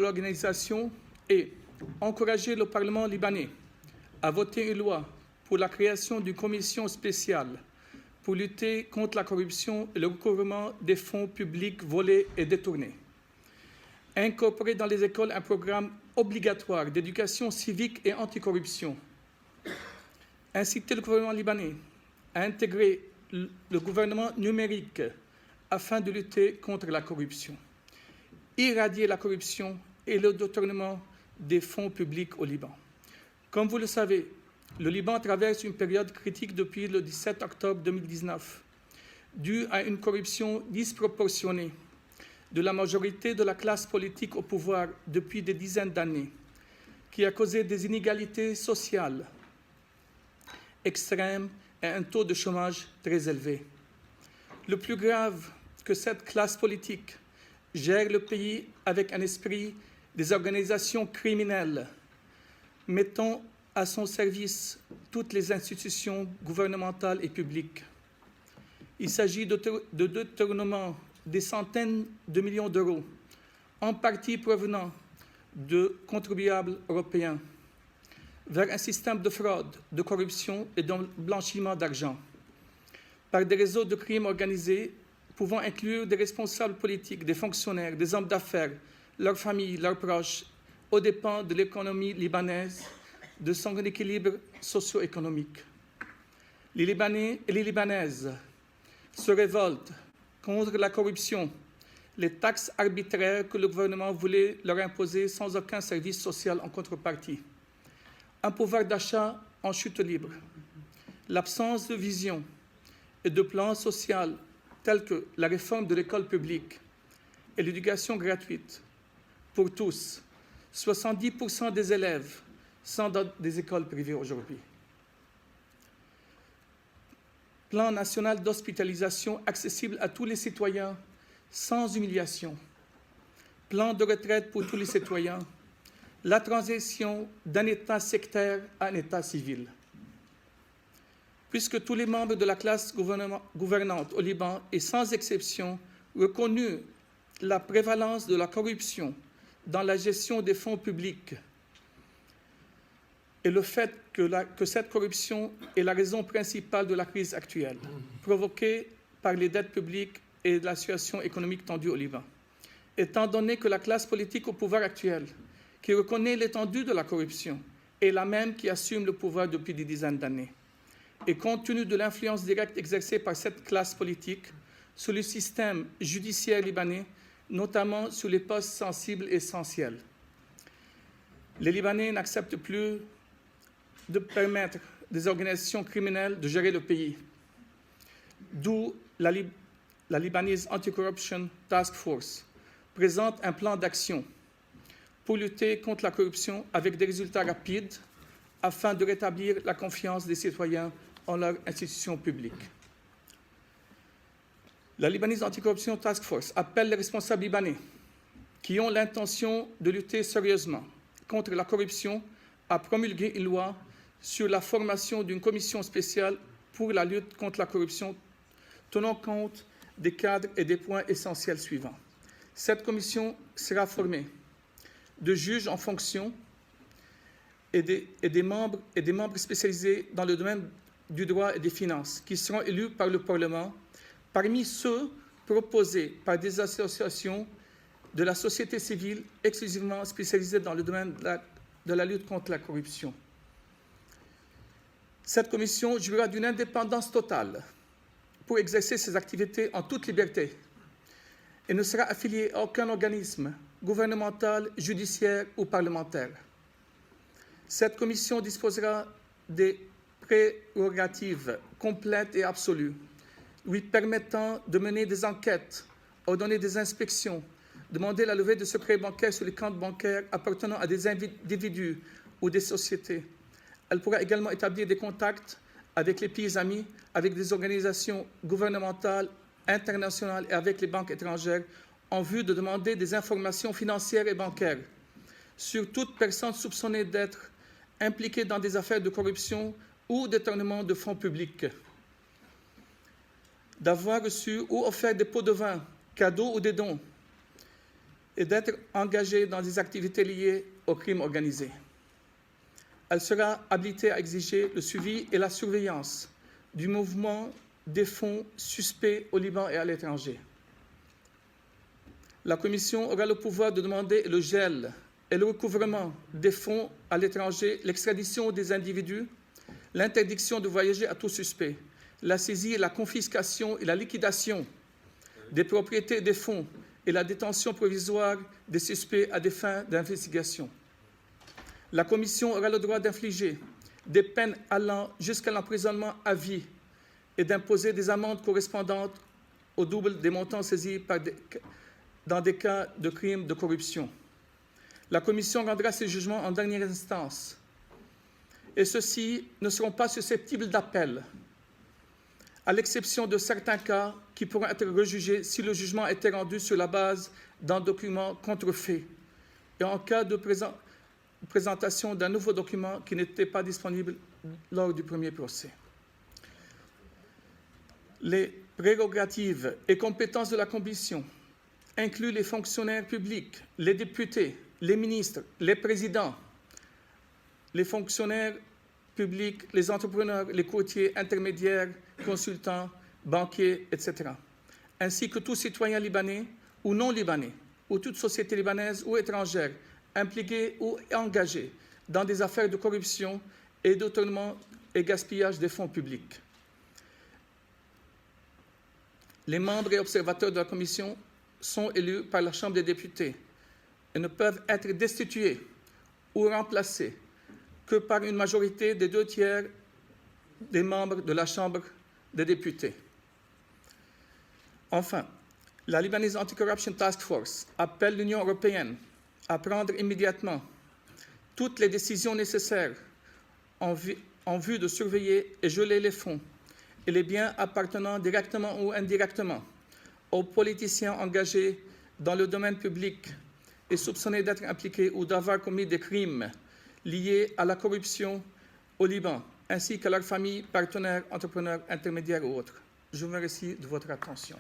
l'organisation et encourager le Parlement libanais à voter une loi pour la création d'une commission spéciale pour lutter contre la corruption et le recouvrement des fonds publics volés et détournés. Incorporer dans les écoles un programme obligatoire d'éducation civique et anticorruption. Inciter le gouvernement libanais à intégrer le gouvernement numérique afin de lutter contre la corruption. Éradier la corruption et le détournement des fonds publics au Liban. Comme vous le savez, le Liban traverse une période critique depuis le 17 octobre 2019, due à une corruption disproportionnée de la majorité de la classe politique au pouvoir depuis des dizaines d'années, qui a causé des inégalités sociales extrêmes et un taux de chômage très élevé. Le plus grave, que cette classe politique gère le pays avec un esprit des organisations criminelles, mettant à son service toutes les institutions gouvernementales et publiques. Il s'agit de détournement des centaines de millions d'euros, en partie provenant de contribuables européens, vers un système de fraude, de corruption et de blanchiment d'argent, par des réseaux de crimes organisés pouvant inclure des responsables politiques, des fonctionnaires, des hommes d'affaires, leurs familles, leurs proches, aux dépens de l'économie libanaise, de son équilibre socio-économique. Les Libanais et les Libanaises se révoltent contre la corruption, les taxes arbitraires que le gouvernement voulait leur imposer sans aucun service social en contrepartie, un pouvoir d'achat en chute libre, l'absence de vision et de plan social tels que la réforme de l'école publique et l'éducation gratuite pour tous. 70% des élèves sont dans des écoles privées aujourd'hui. Plan national d'hospitalisation accessible à tous les citoyens sans humiliation. Plan de retraite pour tous les citoyens. La transition d'un État sectaire à un État civil. Puisque tous les membres de la classe gouvernante au Liban et sans exception reconnu la prévalence de la corruption dans la gestion des fonds publics et le fait que cette corruption est la raison principale de la crise actuelle, provoquée par les dettes publiques et la situation économique tendue au Liban. Étant donné que la classe politique au pouvoir actuel, qui reconnaît l'étendue de la corruption, est la même qui assume le pouvoir depuis des dizaines d'années, et compte tenu de l'influence directe exercée par cette classe politique sur le système judiciaire libanais, notamment sur les postes sensibles et essentiels. Les Libanais n'acceptent plus de permettre des organisations criminelles de gérer le pays, d'où la Lebanese Anti-Corruption Task Force présente un plan d'action pour lutter contre la corruption avec des résultats rapides afin de rétablir la confiance des citoyens en leurs institutions publiques. La Lebanese Anti-Corruption Task Force appelle les responsables libanais qui ont l'intention de lutter sérieusement contre la corruption à promulguer une loi sur la formation d'une commission spéciale pour la lutte contre la corruption, tenant compte des cadres et des points essentiels suivants. Cette commission sera formée de juges en fonction et des membres spécialisés dans le domaine du droit et des finances, qui seront élus par le Parlement, parmi ceux proposés par des associations de la société civile exclusivement spécialisées dans le domaine de la lutte contre la corruption. Cette commission jouira d'une indépendance totale pour exercer ses activités en toute liberté et ne sera affiliée à aucun organisme gouvernemental, judiciaire ou parlementaire. Cette commission disposera des prérogatives complètes et absolues, lui permettant de mener des enquêtes, ordonner des inspections, demander la levée de secrets bancaires sur les comptes bancaires appartenant à des individus ou des sociétés. Elle pourra également établir des contacts avec les pays amis, avec des organisations gouvernementales, internationales et avec les banques étrangères en vue de demander des informations financières et bancaires sur toute personne soupçonnée d'être impliquée dans des affaires de corruption ou détournement de fonds publics, d'avoir reçu ou offert des pots de vin, cadeaux ou des dons, et d'être engagée dans des activités liées au crime organisé. Elle sera habilitée à exiger le suivi et la surveillance du mouvement des fonds suspects au Liban et à l'étranger. La Commission aura le pouvoir de demander le gel et le recouvrement des fonds à l'étranger, l'extradition des individus, l'interdiction de voyager à tout suspect, la saisie et la confiscation et la liquidation des propriétés des fonds et la détention provisoire des suspects à des fins d'investigation. La Commission aura le droit d'infliger des peines allant jusqu'à l'emprisonnement à vie et d'imposer des amendes correspondantes au double des montants saisis dans des cas de crimes de corruption. La Commission rendra ses jugements en dernière instance et ceux-ci ne seront pas susceptibles d'appel, à l'exception de certains cas qui pourront être rejugés si le jugement a été rendu sur la base d'un document contrefait et en cas de présentation d'un nouveau document qui n'était pas disponible lors du premier procès. Les prérogatives et compétences de la Commission incluent les fonctionnaires publics, les députés, les ministres, les présidents, les fonctionnaires publics, les entrepreneurs, les courtiers, intermédiaires, consultants, banquiers, etc., ainsi que tout citoyen libanais ou non libanais, ou toute société libanaise ou étrangère impliquée ou engagée dans des affaires de corruption et détournement et gaspillage des fonds publics. Les membres et observateurs de la Commission sont élus par la Chambre des députés et ne peuvent être destitués ou remplacés que par une majorité des 2/3 des membres de la Chambre des députés. Enfin, la Lebanese Anti-Corruption Task Force appelle l'Union européenne à prendre immédiatement toutes les décisions nécessaires en vue de surveiller et geler les fonds et les biens appartenant directement ou indirectement aux politiciens engagés dans le domaine public et soupçonnés d'être impliqués ou d'avoir commis des crimes liés à la corruption au Liban, ainsi qu'à leurs familles, partenaires, entrepreneurs, intermédiaires ou autres. Je vous remercie de votre attention.